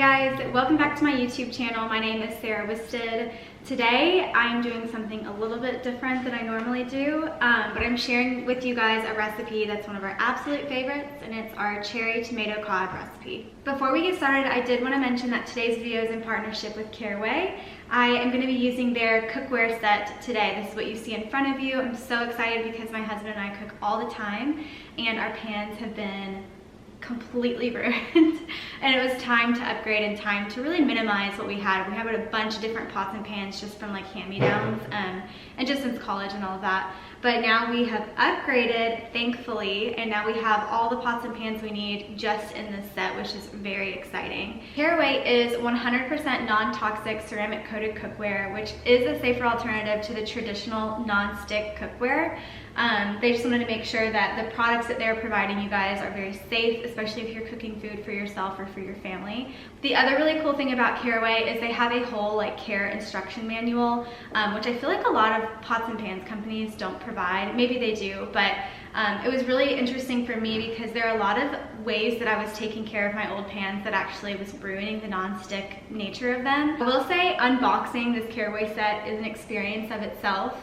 guys, welcome back to my YouTube channel. My name is Sarah Wisted. Today I'm doing something a little bit different than I normally do, but I'm sharing with you guys a recipe that's one of our absolute favorites, and it's our cherry tomato cod recipe. Before we get started, I did want to mention that today's video is in partnership with Caraway. I am going to be using their cookware set today. This is what you see in front of you. I'm so excited because my husband and I cook all the time, and our pans have been completely ruined and it was time to upgrade and time to really minimize what we had. We had a bunch of different pots and pans just from like hand-me-downs and just since college and all of that. But now we have upgraded, thankfully, and now we have all the pots and pans we need just in this set, which is very exciting. Caraway is 100% non-toxic ceramic coated cookware, which is a safer alternative to the traditional non-stick cookware. They just wanted to make sure that the products that they're providing you guys are very safe, especially if you're cooking food for yourself or for your family. The other really cool thing about Caraway is they have a whole like care instruction manual, which I feel like a lot of pots and pans companies don't provide. Maybe they do, but it was really interesting for me because there are a lot of ways that I was taking care of my old pans that actually was ruining the non-stick nature of them. I will say unboxing this Caraway set is an experience of itself.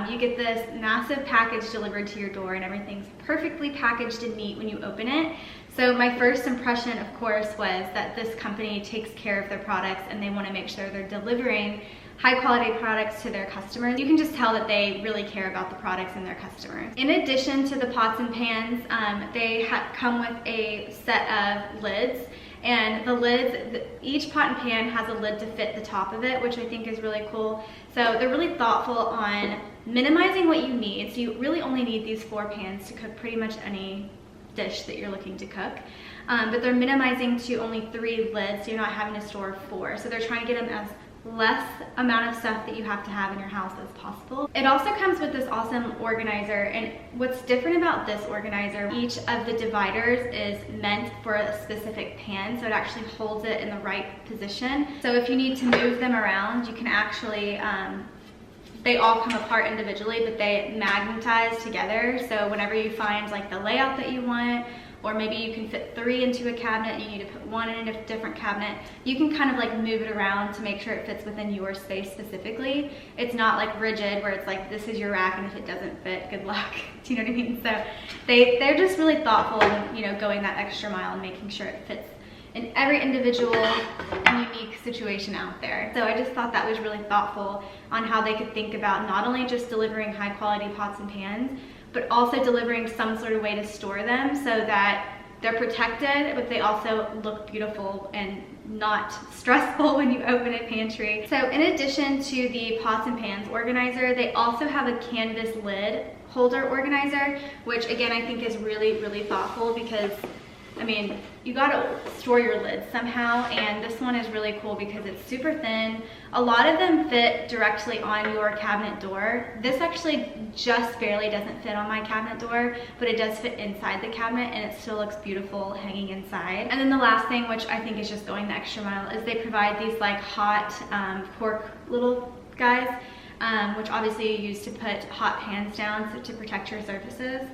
You get this massive package delivered to your door and everything's perfectly packaged and neat when you open it. So my first impression, of course, was that this company takes care of their products and they want to make sure they're delivering high quality products to their customers. You can just tell that they really care about the products and their customers. In addition to the pots and pans, they come with a set of lids. And the lids, each pot and pan has a lid to fit the top of it, which I think is really cool. So they're really thoughtful on minimizing what you need. So you really only need these 4 pans to cook pretty much any dish that you're looking to cook. But they're minimizing to only 3 lids, so you're not having to store 4. So they're trying to get them as less amount of stuff that you have to have in your house as possible. It also comes with this awesome organizer, and what's different about this organizer, each of the dividers is meant for a specific pan, so it actually holds it in the right position. So if you need to move them around, you can actually they all come apart individually, but they magnetize together. So whenever you find like the layout that you want, or maybe you can fit 3 into a cabinet and you need to put 1 in a different cabinet, you can kind of like move it around to make sure it fits within your space specifically. It's not like rigid where it's like this is your rack and if it doesn't fit, good luck. Do you know what I mean? So they're just really thoughtful in, you know, going that extra mile and making sure it fits in every individual and unique situation out there. So I just thought that was really thoughtful on how they could think about not only just delivering high quality pots and pans, but also delivering some sort of way to store them so that they're protected, but they also look beautiful and not stressful when you open a pantry. So in addition to the pots and pans organizer, they also have a canvas lid holder organizer, which again, I think is really, really thoughtful because I mean, you gotta store your lids somehow, and this one is really cool because it's super thin. A lot of them fit directly on your cabinet door. This actually just barely doesn't fit on my cabinet door, but it does fit inside the cabinet and it still looks beautiful hanging inside. And then the last thing, which I think is just going the extra mile, is they provide these like hot cork little guys, which obviously you use to put hot pans down so to protect your surfaces.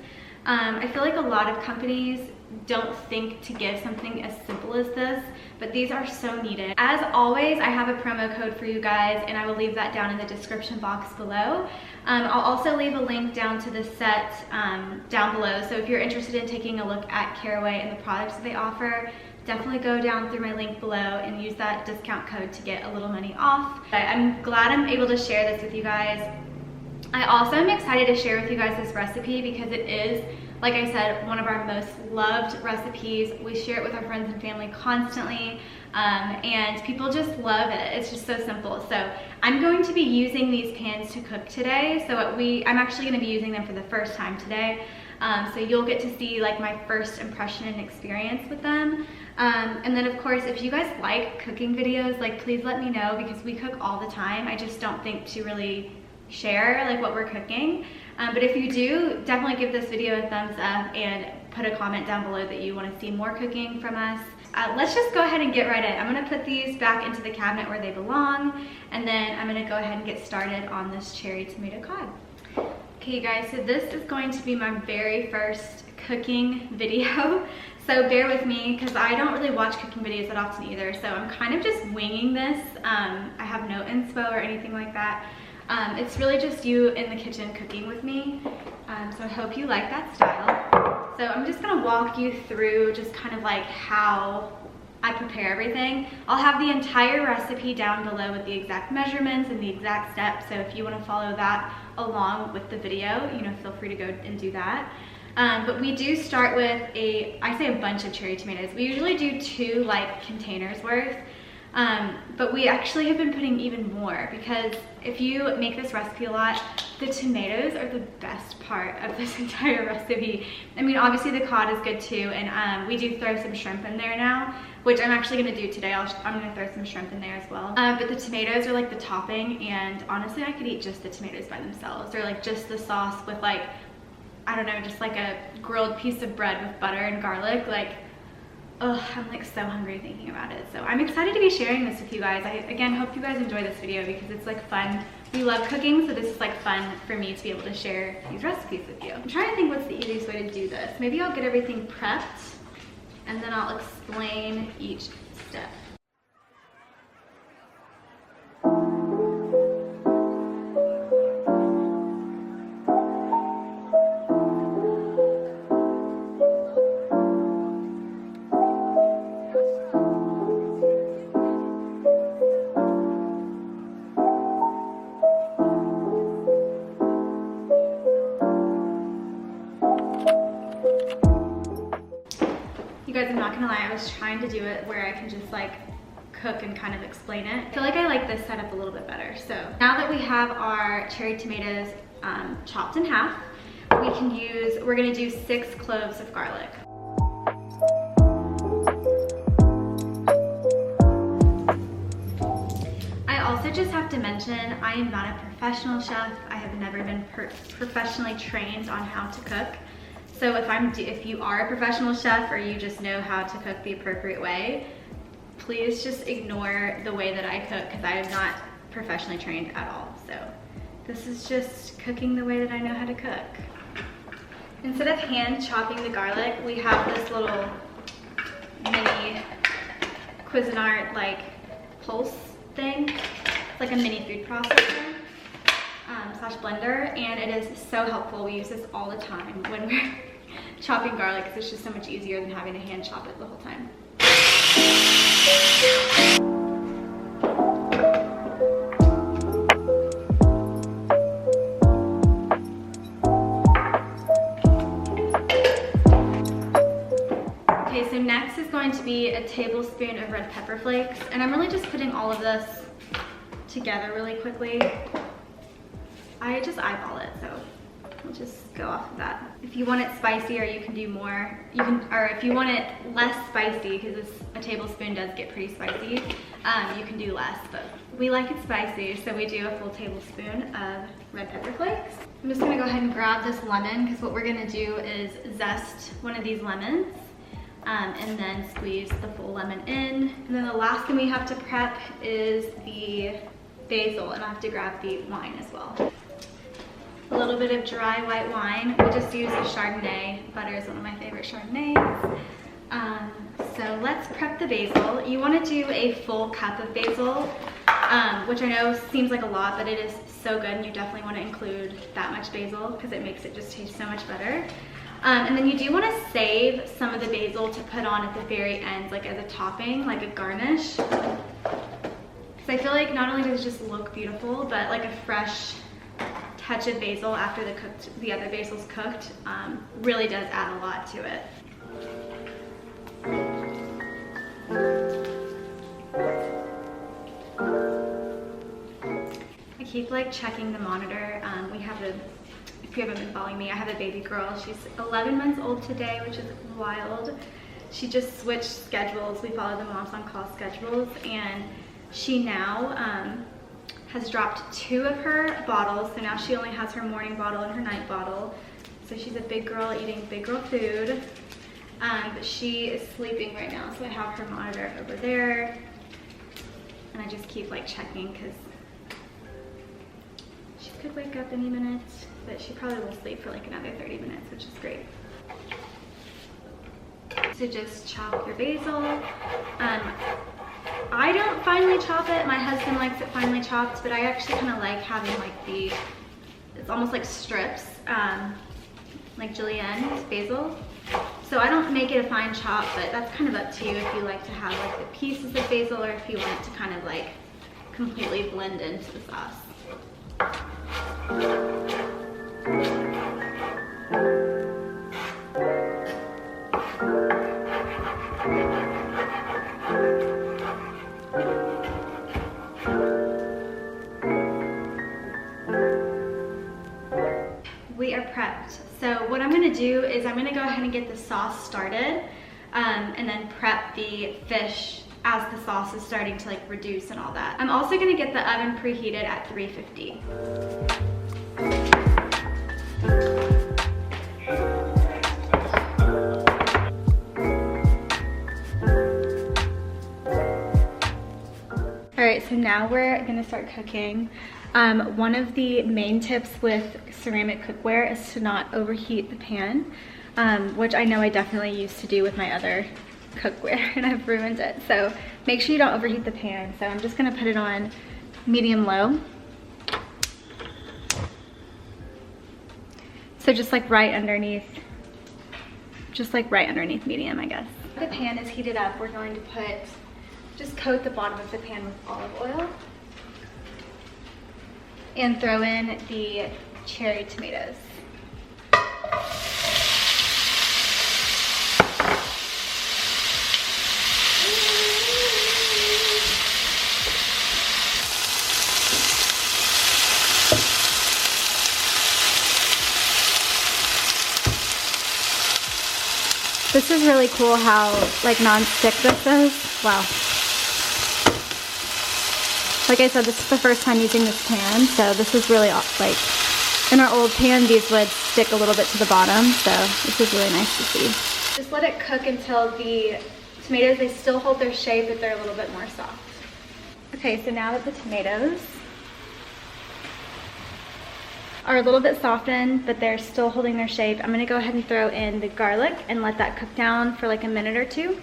I feel like a lot of companies don't think to give something as simple as this, but these are so needed. As always, I have a promo code for you guys, and I will leave that down in the description box below. I'll also leave a link down to the set down below, so if you're interested in taking a look at Caraway and the products that they offer, definitely go down through my link below and use that discount code to get a little money off. But I'm glad I'm able to share this with you guys. I also am excited to share with you guys this recipe because it is, like I said, one of our most loved recipes. We share it with our friends and family constantly, and people just love it. It's just so simple. So I'm going to be using these pans to cook today. So I'm actually going to be using them for the first time today. So you'll get to see like my first impression and experience with them. And then of course, if you guys like cooking videos, like please let me know because we cook all the time. I just don't think to really share like what we're cooking, but if you do, definitely give this video a thumbs up and put a comment down below that you want to see more cooking from us. Let's just go ahead and get right in. I'm going to put these back into the cabinet where they belong, and then I'm going to go ahead and get started on this cherry tomato cod. Okay, you guys, so this is going to be my very first cooking video. So bear with me because I don't really watch cooking videos that often either. So I'm kind of just winging this. I have no inspo or anything like that. It's really just you in the kitchen cooking with me. So I hope you like that style. So I'm just gonna walk you through just kind of like how I prepare everything. I'll have the entire recipe down below with the exact measurements and the exact steps. So if you wanna follow that along with the video, you know, feel free to go and do that. But we do start with I say a bunch of cherry tomatoes. We usually do 2 like containers worth, but we actually have been putting even more because if you make this recipe a lot, the tomatoes are the best part of this entire recipe. I mean, obviously the cod is good too, and we do throw some shrimp in there now, which I'm actually gonna do today. I'm gonna throw some shrimp in there as well. But the tomatoes are like the topping, and honestly I could eat just the tomatoes by themselves, or like just the sauce with like, I don't know, just like a grilled piece of bread with butter and garlic. Like, oh, I'm like so hungry thinking about it. So I'm excited to be sharing this with you guys. I, again, hope you guys enjoy this video because it's like fun. We love cooking, so this is like fun for me to be able to share these recipes with you. I'm trying to think what's the easiest way to do this. Maybe I'll get everything prepped and then I'll explain each step. You guys, I'm not gonna lie, I was trying to do it where I can just like cook and kind of explain it. I feel like I like this setup a little bit better. So now that we have our cherry tomatoes chopped in half, we're gonna do 6 cloves of garlic. I also just have to mention, I am not a professional chef. I have never been professionally trained on how to cook. So if you are a professional chef or you just know how to cook the appropriate way, please just ignore the way that I cook because I am not professionally trained at all. So this is just cooking the way that I know how to cook. Instead of hand chopping the garlic, we have this little mini Cuisinart like pulse thing. It's like a mini food processor slash blender, and it is so helpful. We use this all the time when we're chopping garlic because it's just so much easier than having to hand chop it the whole time. Okay, so next is going to be a tablespoon of red pepper flakes, and I'm really just putting all of this together really quickly. I just eyeball it, so we'll just go off of that. If you want it spicier, you can do more. Or if you want it less spicy, because a tablespoon does get pretty spicy, you can do less, but we like it spicy, so we do a full tablespoon of red pepper flakes. I'm just gonna go ahead and grab this lemon, because what we're gonna do is zest one of these lemons, and then squeeze the full lemon in. And then the last thing we have to prep is the basil, and I have to grab the wine as well. A little bit of dry white wine. We just use a Chardonnay. Butter is one of my favorite Chardonnays. So let's prep the basil. You want to do a full cup of basil, which I know seems like a lot, but it is so good, and you definitely want to include that much basil because it makes it just taste so much better. And then you do want to save some of the basil to put on at the very end, like as a topping, like a garnish. Because I feel like not only does it just look beautiful, but like a fresh touch of basil after the other basil's cooked really does add a lot to it. I keep like checking the monitor. If you haven't been following me, I have a baby girl. She's 11 months old today, which is wild. She just switched schedules. We follow the Moms on Call schedules, and she now has dropped 2 of her bottles, so now she only has her morning bottle and her night bottle. So she's a big girl eating big girl food, but she is sleeping right now, so I have her monitor over there, and I just keep like checking because she could wake up any minute, but she probably will sleep for like another 30 minutes, which is great. to just chop your basil. I don't finely chop it. My husband likes it finely chopped, but I actually kind of like having like it's almost like strips, like julienne's basil. So I don't make it a fine chop, but that's kind of up to you if you like to have like the pieces of basil or if you want it to kind of like completely blend into the sauce. We are prepped. So what I'm gonna do is I'm gonna go ahead and get the sauce started and then prep the fish as the sauce is starting to like reduce and all that. I'm also gonna get the oven preheated at 350. All right, so now we're gonna start cooking. One of the main tips with ceramic cookware is to not overheat the pan, which I know I definitely used to do with my other cookware and I've ruined it. So make sure you don't overheat the pan. So I'm just gonna put it on medium low. So just like right underneath medium, I guess. The pan is heated up. We're going to just coat the bottom of the pan with olive oil and throw in the cherry tomatoes. This is really cool how like non-stick this is. Wow. Like I said, this is the first time using this pan, so this is really like, in our old pan, these would stick a little bit to the bottom, so this is really nice to see. Just let it cook until the tomatoes, they still hold their shape, but they're a little bit more soft. Okay, so now that the tomatoes are a little bit softened, but they're still holding their shape, I'm gonna go ahead and throw in the garlic and let that cook down for like a minute or two.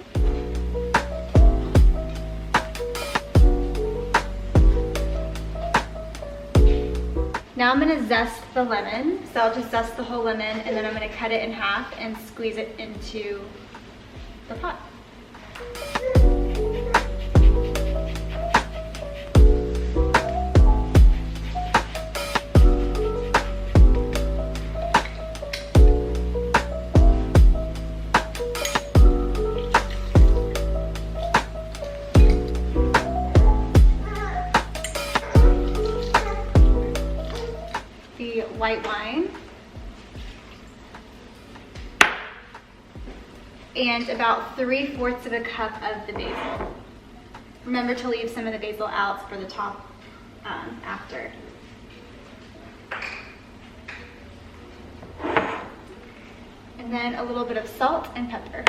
Now I'm gonna zest the lemon. So I'll just zest the whole lemon and then I'm gonna cut it in half and squeeze it into the pot. White wine and about 3/4 of a cup of the basil. Remember to leave some of the basil out for the top after. And then a little bit of salt and pepper.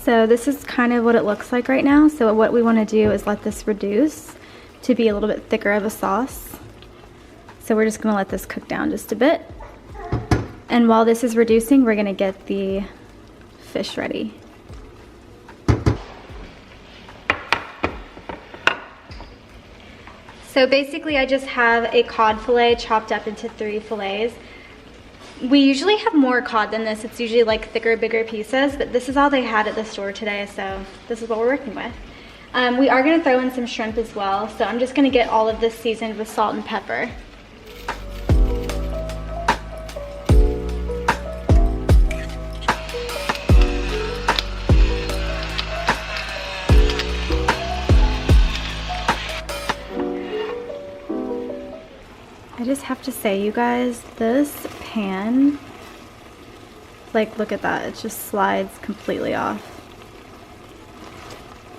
So this is kind of what it looks like right now. So what we want to do is let this reduce to be a little bit thicker of a sauce. So we're just going to let this cook down just a bit. And while this is reducing, we're going to get the fish ready. So basically I just have a cod fillet chopped up into 3 fillets. We usually have more cod than this. It's usually like thicker, bigger pieces, but this is all they had at the store today, so this is what we're working with. We are gonna throw in some shrimp as well, so I'm just gonna get all of this seasoned with salt and pepper. I just have to say, you guys, this pan, like, look at that. It just slides completely off.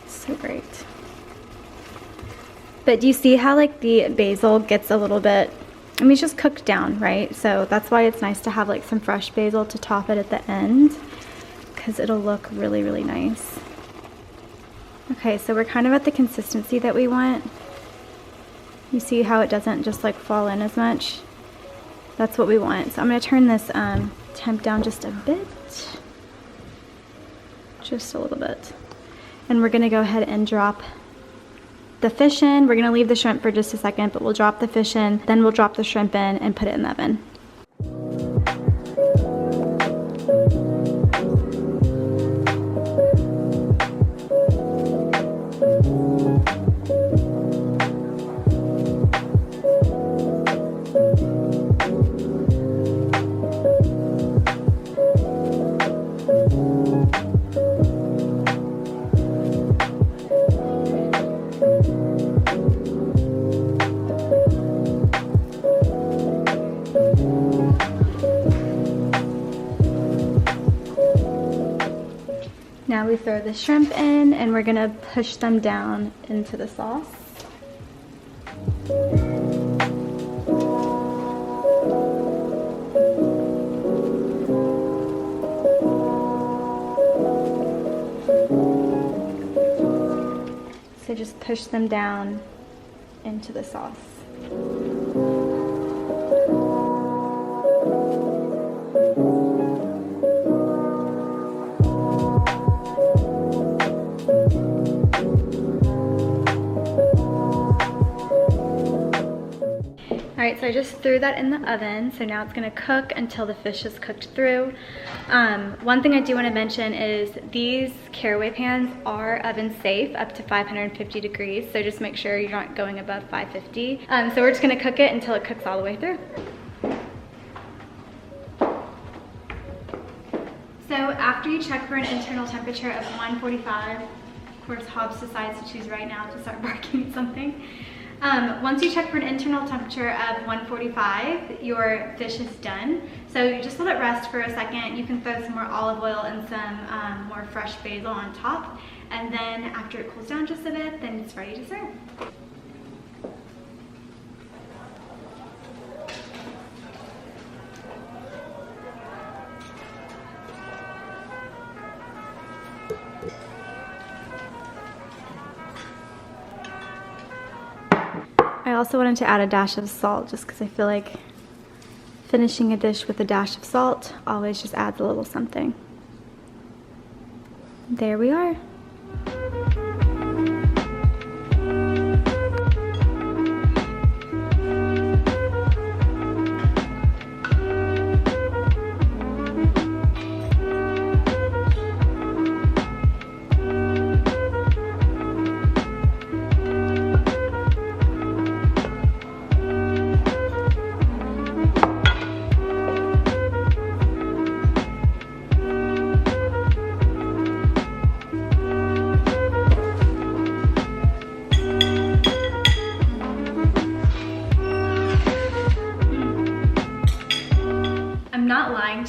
So great. But do you see how, like, the basil gets a little bit, I mean, it's just cooked down, right? So that's why it's nice to have, like, some fresh basil to top it at the end, because it'll look really, really nice. Okay, so we're kind of at the consistency that we want. You see how it doesn't just like fall in as much? That's what we want. So I'm going to turn this temp down just a bit. Just a little bit. And we're going to go ahead and drop the fish in. We're going to leave the shrimp for just a second, but we'll drop the fish in, then we'll drop the shrimp in and put it in the oven. Now we throw the shrimp in and we're gonna push them down into the sauce. So just push them down into the sauce. Alright, so I just threw that in the oven, so now it's going to cook until the fish is cooked through. One thing I do want to mention is these caraway pans are oven safe up to 550 degrees, so just make sure you're not going above 550. So we're just going to cook it until it cooks all the way through. So after you check for an internal temperature of 145, of course Hobbs decides to choose right now to start barking at something. Once you check for an internal temperature of 145, your fish is done. So you just let it rest for a second. You can throw some more olive oil and some more fresh basil on top. And then after it cools down just a bit, then it's ready to serve. I also wanted to add a dash of salt just because I feel like finishing a dish with a dash of salt always just adds a little something. There we are.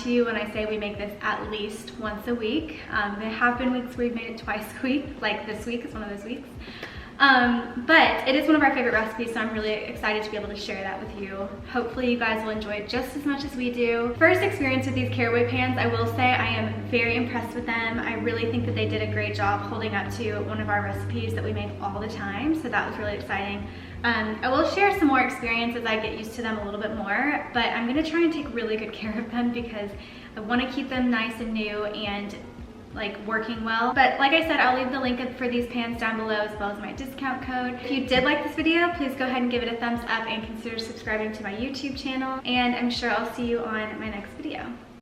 To you when I say we make this at least once a week. There have been weeks where we've made it twice a week, like this week is one of those weeks. But it is one of our favorite recipes, so I'm really excited to be able to share that with you. Hopefully you guys will enjoy it just as much as we do. First experience with these caraway pans, I will say I am very impressed with them. I really think that they did a great job holding up to one of our recipes that we make all the time, so that was really exciting. I will share some more experience as I get used to them a little bit more, but I'm gonna try and take really good care of them because I wanna keep them nice and new and like working well. But like I said, I'll leave the link for these pans down below as well as my discount code. If you did like this video, please go ahead and give it a thumbs up and consider subscribing to my YouTube channel. And I'm sure I'll see you on my next video.